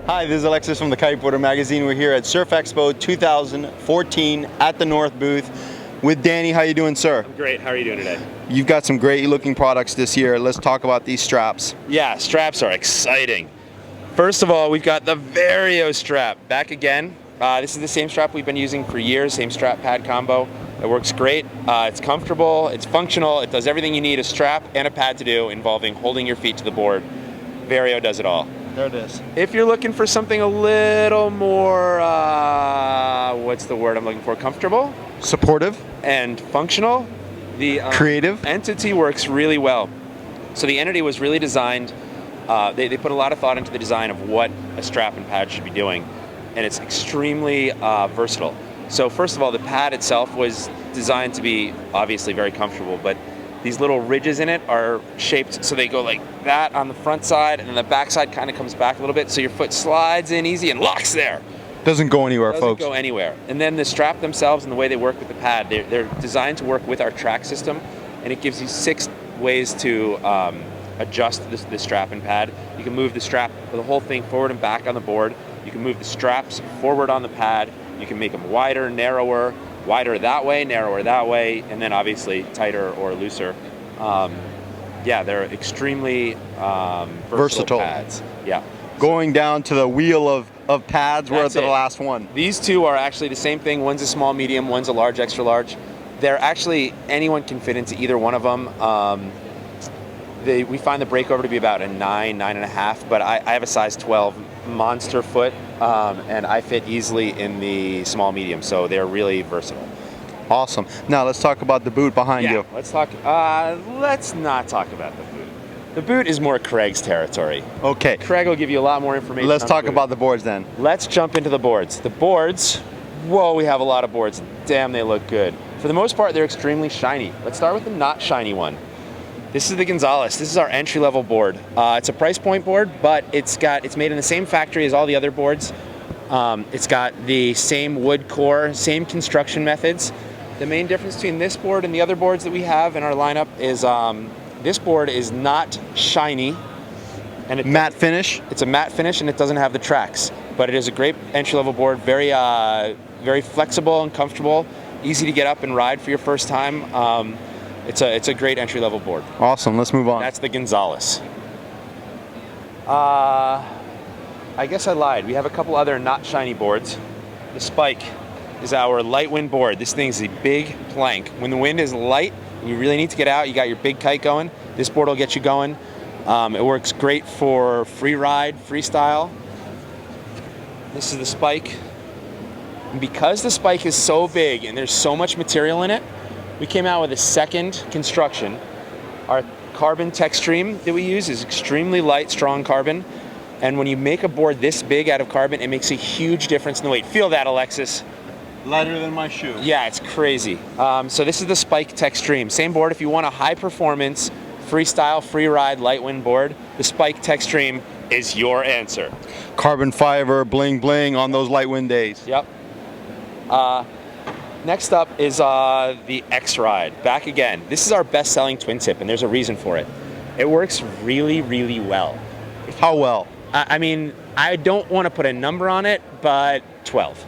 Hi, this is Alexis from the Kiteboarder magazine. We're here at Surf Expo 2014 at the North booth with Danny. How you doing, sir? I'm great. How are you doing today? You've got some great looking products this year. Let's talk about these straps. Yeah, straps are exciting. First of all, we've got the Vario strap back again. This is the same strap we've been using for years, same strap pad combo. It works great. It's comfortable, it's functional, it does everything you need a strap and a pad to do involving holding your feet to the board. Vario does it all. There it is. If you're looking for something a little more, what's the word I'm looking for? Comfortable? Supportive. And functional, the creative. Entity works really well. So the Entity was really designed, they put a lot of thought into the design of what a strap and pad should be doing, and it's extremely versatile. So first of all, the pad itself was designed to be obviously very comfortable, but these little ridges in it are shaped so they go like that on the front side, and then the back side kind of comes back a little bit, so your foot slides in easy and locks there. Doesn't go anywhere, Doesn't folks. go anywhere. And then the strap themselves and the way they work with the pad, they're designed to work with our track system, and it gives you 6 ways to adjust the strap and pad. You can move the strap, the whole thing forward and back on the board. You can move the straps forward on the pad. You can make them wider, narrower, wider that way, narrower that way, and then obviously tighter or looser. Yeah, they're extremely versatile pads. Yeah. Going down to the wheel of pads, we're at the last one. These two are actually the same thing. One's a small medium, one's a large extra large. They're actually, anyone can fit into either one of them. We find the breakover to be about a 9, 9.5, but I have a size 12 monster foot, and I fit easily in the small medium, so they're really versatile. Awesome. Now let's talk about the boot behind you. Let's not talk about the boot. The boot is more Craig's territory. Okay. Craig will give you a lot more information. Let's talk about the boards then. Let's jump into the boards. The boards, whoa, we have a lot of boards. Damn, they look good. For the most part, they're extremely shiny. Let's start with the not shiny one. This is the Gonzalez. This is our entry-level board. It's a price point board, but it's made in the same factory as all the other boards. It's got the same wood core, same construction methods. The main difference between this board and the other boards that we have in our lineup is this board is not shiny. And matte finish? It's a matte finish, and it doesn't have the tracks. But it is a great entry-level board, very flexible and comfortable, easy to get up and ride for your first time. It's a great entry-level board. Awesome, let's move on. That's the Gonzalez. I guess I lied. We have a couple other not shiny boards. The Spike is our light wind board. This thing is a big plank. When the wind is light, and you really need to get out, you got your big kite going, this board will get you going. It works great for free ride, freestyle. This is the Spike. And because the Spike is so big and there's so much material in it, we came out with a second construction. Our carbon tech stream that we use is extremely light, strong carbon. And when you make a board this big out of carbon, it makes a huge difference in the weight. Feel that, Alexis. Lighter than my shoe. Yeah, it's crazy. So this is the Spike Tech Stream. Same board. If you want a high performance, freestyle, free ride, light wind board, the Spike Tech Stream is your answer. Carbon fiber, bling bling on those light wind days. Yep. Next up is the X-Ride. Back again. This is our best-selling twin tip, and there's a reason for it. It works really, really well. How well? I mean, I don't want to put a number on it, but 12.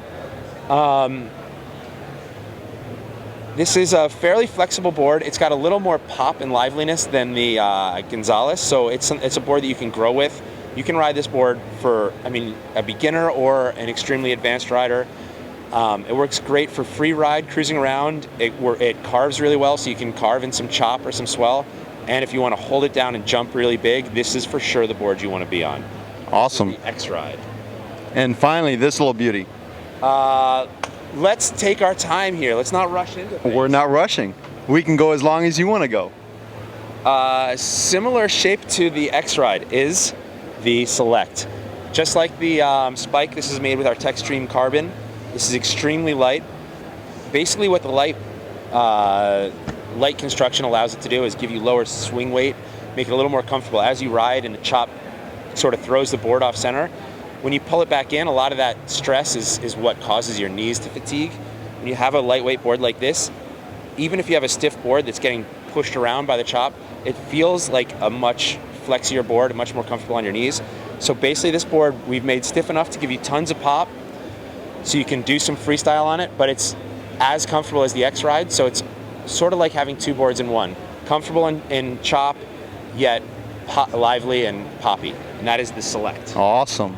This is a fairly flexible board. It's got a little more pop and liveliness than the Gonzalez, so it's a board that you can grow with. You can ride this board for, I mean, a beginner or an extremely advanced rider. It works great for free ride, cruising around. It carves really well, so you can carve in some chop or some swell. And if you want to hold it down and jump really big, this is for sure the board you want to be on. Awesome. The X-Ride. And finally, this little beauty. Let's take our time here. Let's not rush into things. We're not rushing. We can go as long as you want to go. Similar shape to the X-Ride is the Select. Just like the Spike, this is made with our Techstream carbon. This is extremely light. Basically what the light construction allows it to do is give you lower swing weight, make it a little more comfortable as you ride, and the chop sort of throws the board off center. When you pull it back in, a lot of that stress is what causes your knees to fatigue. When you have a lightweight board like this, even if you have a stiff board that's getting pushed around by the chop, it feels like a much flexier board, much more comfortable on your knees. So basically this board we've made stiff enough to give you tons of pop, so you can do some freestyle on it, but it's as comfortable as the X-Ride, so it's sort of like having two boards in one. Comfortable in chop, yet lively and poppy, and that is the Select. Awesome.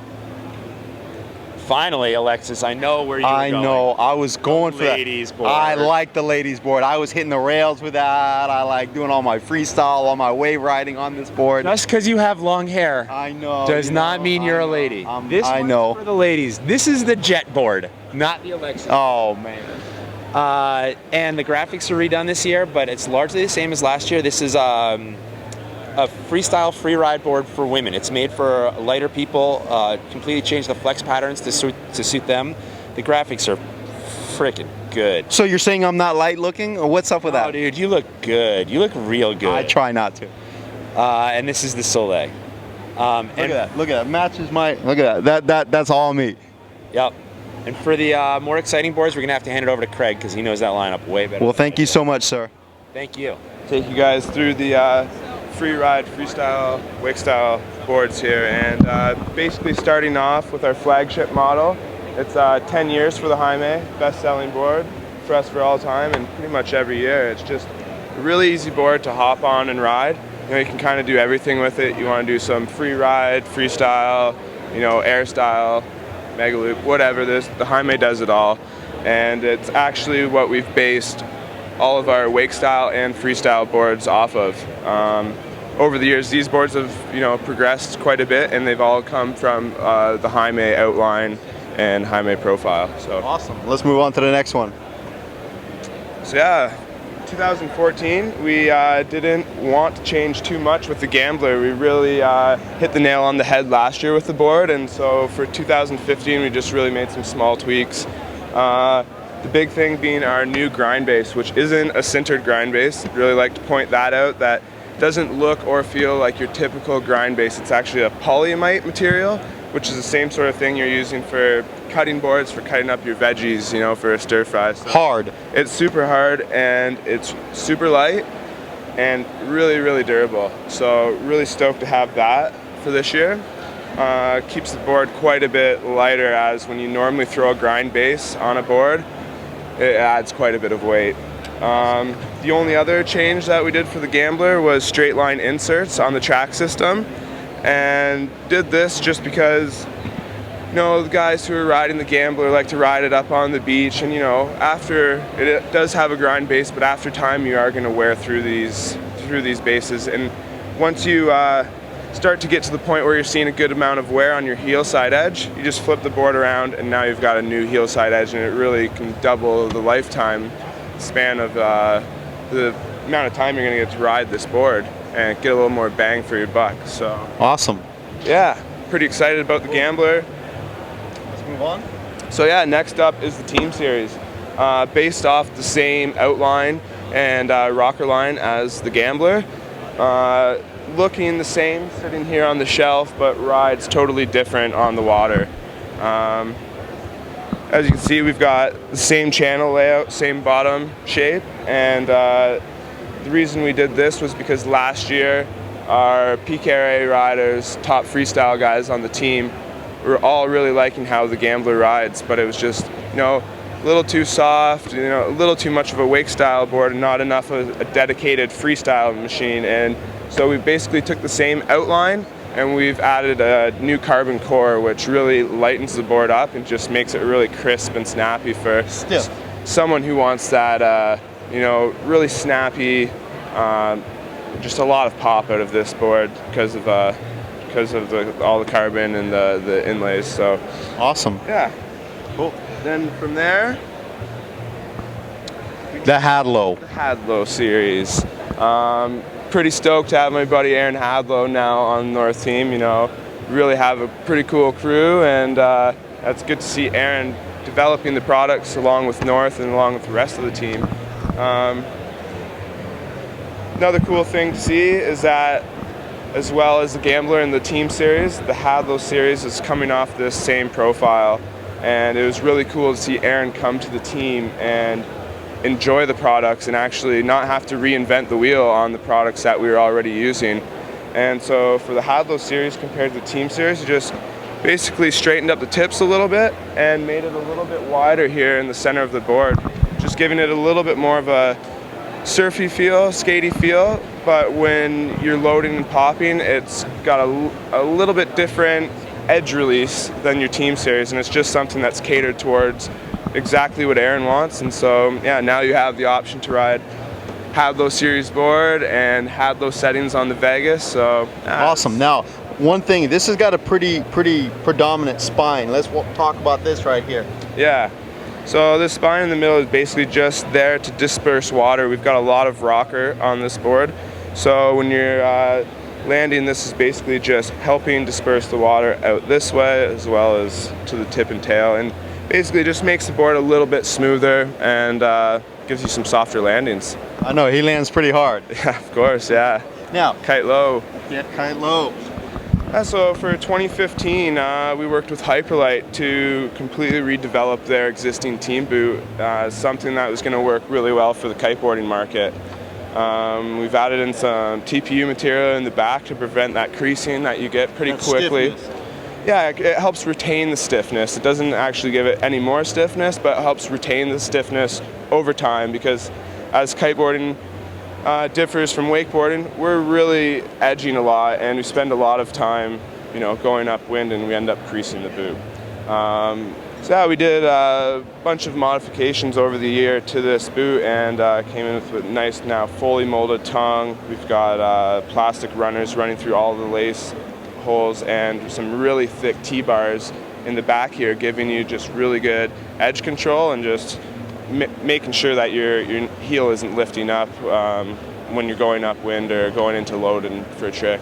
Finally, Alexis, I know where you were going. I know. I was going for that. Ladies board. I like the ladies board. I was hitting the rails with that. I like doing all my freestyle, all my wave riding on this board. Just because you have long hair I know. does not mean you're a lady. This I one's know. for the ladies. This is the Jet board, not the Alexis. Oh man. And the graphics are redone this year, but it's largely the same as last year. This is a freestyle free ride board for women. It's made for lighter people, completely changed the flex patterns to suit them. The graphics are freaking good. So you're saying I'm not light looking, or what's up with that? Oh dude, you look good. You look real good. I try not to. And this is the Soleil. Look at that. Look at that. Matches my. Look at that. That's all me. Yep. And for the more exciting boards, we're gonna have to hand it over to Craig because he knows that lineup way better. Well, thank you so much, sir. Thank you. Take you guys through the free ride, freestyle, wake style boards here, and basically starting off with our flagship model. It's 10 years for the Haime, best-selling board for us for all time, and pretty much every year. It's just a really easy board to hop on and ride. You know, you can kind of do everything with it. You want to do some free ride, freestyle, you know, air style, mega loop, whatever. The Haime does it all, and it's actually what we've based all of our wake style and freestyle boards off of. Over the years, these boards have, you know, progressed quite a bit, and they've all come from the Haime outline and Haime profile. So Awesome. Let's move on to the next one. So yeah, 2014, we didn't want to change too much with the Gambler. We really hit the nail on the head last year with the board, and so for 2015, we just really made some small tweaks. The big thing being our new grind base, which isn't a sintered grind base. Really like to point that out. That doesn't look or feel like your typical grind base. It's actually a polyamide material, which is the same sort of thing you're using for cutting boards, for cutting up your veggies, you know, for a stir fry. So Hard. it's super hard, and it's super light and really, really durable. So really stoked to have that for this year. Keeps the board quite a bit lighter, as when you normally throw a grind base on a board, it adds quite a bit of weight. The only other change that we did for the Gambler was straight line inserts on the track system, and did this just because, you know, the guys who are riding the Gambler like to ride it up on the beach, and you know, after it does have a grind base, but after time you are going to wear through these bases, and once you start to get to the point where you're seeing a good amount of wear on your heel side edge, you just flip the board around, and now you've got a new heel side edge, and it really can double the lifetime span of the amount of time you're going to get to ride this board and get a little more bang for your buck. So Awesome. yeah, pretty excited about the Gambler. Let's move on. So yeah, next up is the Team Series, based off the same outline and rocker line as the Gambler. Looking the same, sitting here on the shelf, but rides totally different on the water. As you can see, we've got the same channel layout, same bottom shape, and the reason we did this was because last year our PKRA riders, top freestyle guys on the team, were all really liking how the Gambler rides, but it was just, you know, a little too soft, you know, a little too much of a wake style board, and not enough of a dedicated freestyle machine. And so we basically took the same outline, and we've added a new carbon core, which really lightens the board up and just makes it really crisp and snappy for someone who wants that, you know, really snappy, just a lot of pop out of this board because of all the carbon and the inlays. So Awesome. yeah, Cool. then from there, The Hado. the Hado series. Pretty stoked to have my buddy Aaron Hadlow now on the North team. You know, really have a pretty cool crew, and that's good to see Aaron developing the products along with North and along with the rest of the team. Another cool thing to see is that, as well as the Gambler and the Team Series, the Hado series is coming off this same profile, and it was really cool to see Aaron come to the team and enjoy the products and actually not have to reinvent the wheel on the products that we were already using. And so for the Hado series compared to the Team series, we just basically straightened up the tips a little bit and made it a little bit wider here in the center of the board, just giving it a little bit more of a surfy feel, skatey feel, but when you're loading and popping, it's got a little bit different edge release than your Team series, and it's just something that's catered towards exactly what Aaron wants. And so yeah, now you have the option to ride Hado series board and have those settings on the Vegas. So awesome. Now, one thing, this has got a pretty predominant spine. Let's talk about this right here. Yeah. So this spine in the middle is basically just there to disperse water. We've got a lot of rocker on this board. So when you're landing, this is basically just helping disperse the water out this way as well as to the tip and tail, and basically just makes the board a little bit smoother and gives you some softer landings. I know, he lands pretty hard. Yeah, of course, yeah. Now, Kite low. Yeah, kite low. So for 2015, we worked with Hyperlite to completely redevelop their existing team boot, something that was going to work really well for the kiteboarding market. We've added in some TPU material in the back to prevent that creasing that you get pretty quickly. Stiffness. Yeah, it helps retain the stiffness. It doesn't actually give it any more stiffness, but it helps retain the stiffness over time, because as kiteboarding differs from wakeboarding, we're really edging a lot, and we spend a lot of time, going upwind, and we end up creasing the boot. So yeah, we did a bunch of modifications over the year to this boot, and came in with a nice, now fully molded tongue. We've got plastic runners running through all the lace holes, and some really thick T-bars in the back here, giving you just really good edge control and just making sure that your heel isn't lifting up when you're going upwind or going into load and for a trick.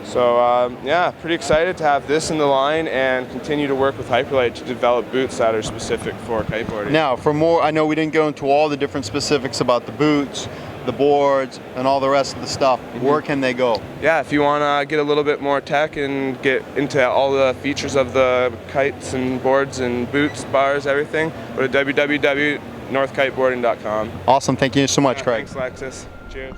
So yeah, pretty excited to have this in the line and continue to work with Hyperlite to develop boots that are specific for kiteboarding. Now, for more, I know we didn't go into all the different specifics about the boots, the boards, and all the rest of the stuff. Where can they go? Yeah, if you want to get a little bit more tech and get into all the features of the kites and boards and boots, bars, everything, go to www.northkiteboarding.com. Awesome. Thank you so much, Craig. Thanks, Alexis. Cheers.